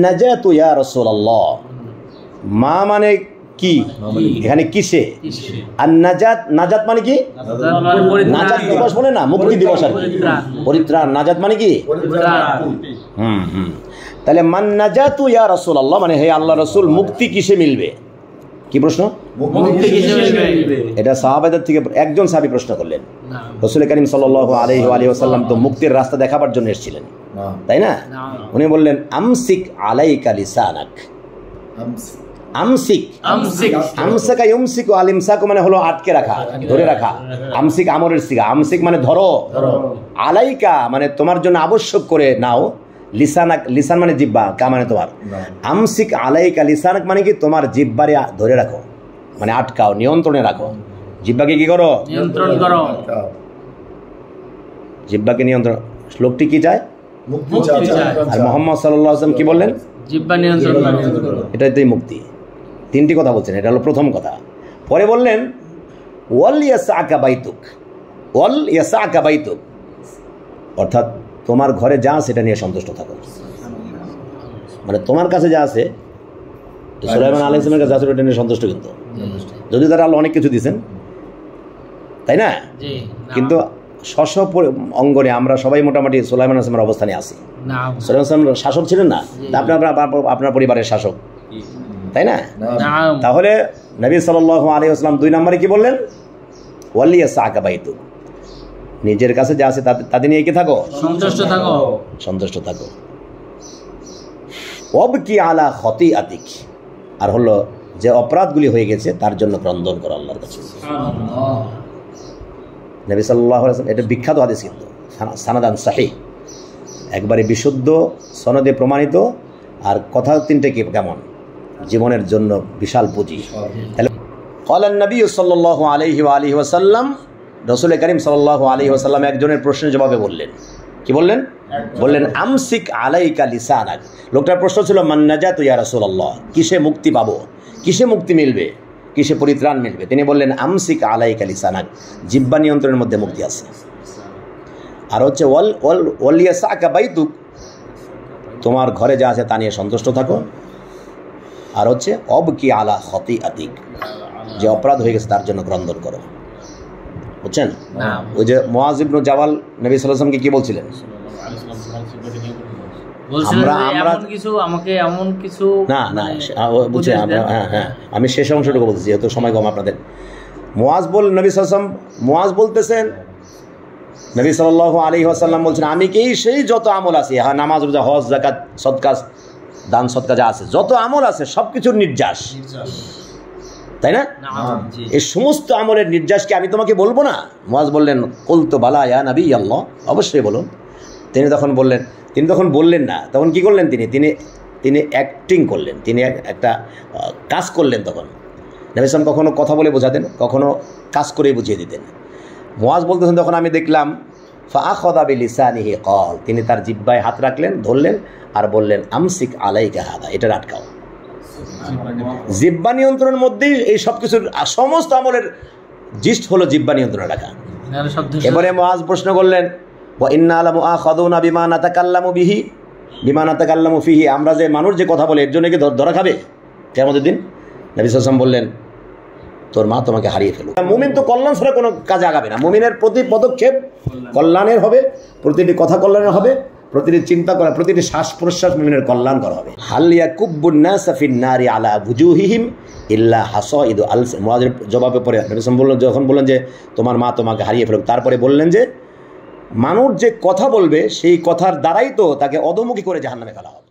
নাজাতু ইয়া রাসূলুল্লাহ, মা মানে কি এখানে কিসে? আর নাজাত, নাজাত মানে কি? নাজাত দিবস বলে না, মুক্তি দিবস আর কি, পরিত্রাণ। নাজাত মানে কি? তাহলে মান নাজাতু ইয়া রাসূলুল্লাহ মানে হে আল্লাহ রাসূল, মুক্তি কিসে মিলবে? কি প্রশ্ন? এটা সাহাবাদের থেকে একজন সাহাবী প্রশ্ন করলেন। রাসূল কারীম সাল্লাল্লাহু আলাইহি ওয়াসাল্লাম তো মুক্তির রাস্তা দেখাবার জন্য এসেছিলেন, তাই না? উনি বললেন আমসিক আলাইকা লিসানাক। আমসিক, আমসাকা ইউমসিকু, আল ইমসাকু মানে হলো আটকে রাখা, ধরে রাখা। আমসিক আমরের সিগা, আমসিক মানে ধরো, আলাইকা মানে তোমার জন্য আবশ্যক করে নাও, লিসানাক, লিসান মানে জিহ্বা, কা মানে তোমার। আমসিক আলাইকা লিসানাক মানে কি তোমার জিহ্বারে ধরে রাখো, মানে আটকাও, নিয়ন্ত্রণে রাখো। জিহ্বাকে কি করো? নিয়ন্ত্রণ করো। জিহ্বাকে নিয়ন্ত্রণ, শ্লোকটি কি চায়? আর মুহাম্মদ সাল্লাল্লাহু আলাইহি ওয়াসাল্লাম কি বললেন? জিহ্বা নিয়ন্ত্রণ করো, এটাই মুক্তি। তিনটি কথা বলছেন, এটা হলো প্রথম কথা। পরে বললেন ওয়াল ইয়াসাকা বাইতুক, ওয়াল ইয়াসাকা বাইতুক, অর্থাৎ তোমার ঘরে যা আছে সেটা নিয়ে সন্তুষ্ট থাকো। মানে তোমার কাছে যা আছে, সুলাইমান আলাইহিস সালামের কাছে এটা নিয়ে সন্তুষ্ট, কিন্তু যদি তারা আল্লাহ অনেক কিছু দিয়েছেন, তাই না? কিন্তু স্ব অঙ্গনে আমরা সবাই মোটামুটি সুলাইমান আলাইহিস সালামের অবস্থানে আছি। সুলাইমান সালাম শাসক ছিলেন না, আপনার পরিবারের শাসক, তাই না? তাহলে নবী সাল্লাল্লাহু আলাইহি ওয়াসাল্লাম 2 নম্বরে কি বললেন? ওয়ালিয়াসাকা বাইতুক, নিজের কাছে যা আছে তাতে নিয়ে কি থাকো? সন্তুষ্ট থাকো, সন্তুষ্ট থাকো। ওয়াবকি আলা খতিআতিক, আর হলো যে অপরাধগুলি হয়ে গেছে তার জন্য ক্রন্দন করো আল্লাহর কাছে। নবী সাল্লাল্লাহু আলাইহি ওয়াসাল্লাম, এটা বিখ্যাত হাদিস, কিন্তু সানাদান সহিহ, একবারে বিশুদ্ধ সনদে প্রমাণিত। আর কথা তিনটে কি কেমন? জীবনের জন্য বিশাল পুঁজি। তাহলে ক্বালান নবী সাল্লাল্লাহু আলাইহি ওয়া আলিহি ওয়াসাল্লাম, রাসূল কারীম সাল্লাল্লাহু আলাইহি ওয়াসাল্লাম একজনের প্রশ্নের জবাবে বললেন, কি বললেন? বললেন আমসিক আলাইকা লিসানাক। লোকটার প্রশ্ন ছিল মান নাজাতু ইয়া রাসূলুল্লাহ, কিসে মুক্তি পাবো, কিসে মুক্তি মিলবে, কিসে পরিত্রাণ মিলবে? তিনি বললেন আমসিক আলাইকা লিসানাক, জিহ্বা নিয়ন্ত্রণের মধ্যে মুক্তি আছে। আর হচ্ছে ওয়াল ইয়াসাকা বাইতুক, তোমার ঘরে যা আছে তা নিয়ে সন্তুষ্ট থাকো। আর হচ্ছে অবকি আলা খতিআতিক, যে অপরাধ হয়ে গেছে তার জন্য ক্রন্দন করো। বুঝছেন? ওই যে মুআয ইবনে জাবাল নবী সাল্লাল্লাহু আলাইহি ওয়াসাল্লামকে কি বলছিলেন? আমি শেষ অংশটুকু বলছি, যেহেতু সময় কম আপনাদের। মুআয নবী সাল্লাল্লাহু আলাইহি ওয়াসাল্লাম, মুআয বলতেছেন, নবী সাল্লাল্লাহু আলাইহি ওয়াসাল্লাম বলছেন আমি কি সেই যত আমল আছে, হ্যাঁ নামাজ রোজা হজ যাকাত সদকা দান সদকা যা আছে, যত আমল আছে সব কিছুর নির্যাস, তাই না? এই সমস্ত আমলের নির্যাসকে আমি তোমাকে বলবো না? মুআয বললেন কুলতু বালা ইয়া নবী আল্লাহ, অবশ্যই বলুন। তিনি তখন বললেন না, তখন কি করলেন? তিনি অ্যাক্টিং করলেন, তিনি একটা কাজ করলেন। তখন নবী সাল্লাল্লাহু কখনো কথা বলে বোঝাতেন, কখনো কাজ করে বুঝিয়ে দিতেন। মুআয বলতেছেন তখন আমি দেখলাম ফাআখাযা বিলিসানিহি ক্বাল, তিনি তার জিহ্বায় হাত রাখলেন, ধরলেন আর বললেন আমসিক আলাইকা হাদা, এটা আটকাও। জিহ্বা নিয়ন্ত্রণের মধ্যেই এই সব কিছুর সমস্ত আমলের জিস্ট হলো জিহ্বা নিয়ন্ত্রণে রাখা। এবারে মুআয প্রশ্ন করলেন ওয়া ইন্না লামুআখাযুনা বিমা নাতাকাল্লামু বিহি বিমা নাতাকাল্লামু ফিহি, আমরা যে মানুষ যে কথা বলে এর জন্য কি ধরা খাবে কিয়ামতের দিন? নবী সাল্লাল্লাহু আলাইহি ওয়াসাল্লাম বললেন তোর মা তোমাকে হারিয়ে ফেলুক। মুমিন তো কল্যাণ ছাড়া কোনো কাজে আগাবে না। মুমিনের প্রতি পদক্ষেপ কল্যাণের হবে, প্রতিটি কথা কল্যাণের হবে, প্রতিটি চিন্তা করা, প্রতিটি শ্বাস প্রশ্বাস মুমিনের কল্যাণ করা হবে। হাল ইয়াকুব্বুন নাস ফিন নারি আলা বুজুহিহিম ইল্লা হাসাইদু আলসিন। মুআযের জবাবে পরে নবী সাল্লাল্লাহু যখন বললেন যে তোমার মা তোমাকে হারিয়ে ফেলুক, তারপরে বললেন যে মানুষ যে কথা বলবে সেই কথার দ্বারাই তো তাকে অধোমুখী করে জাহান্নামে ফেলা হবে।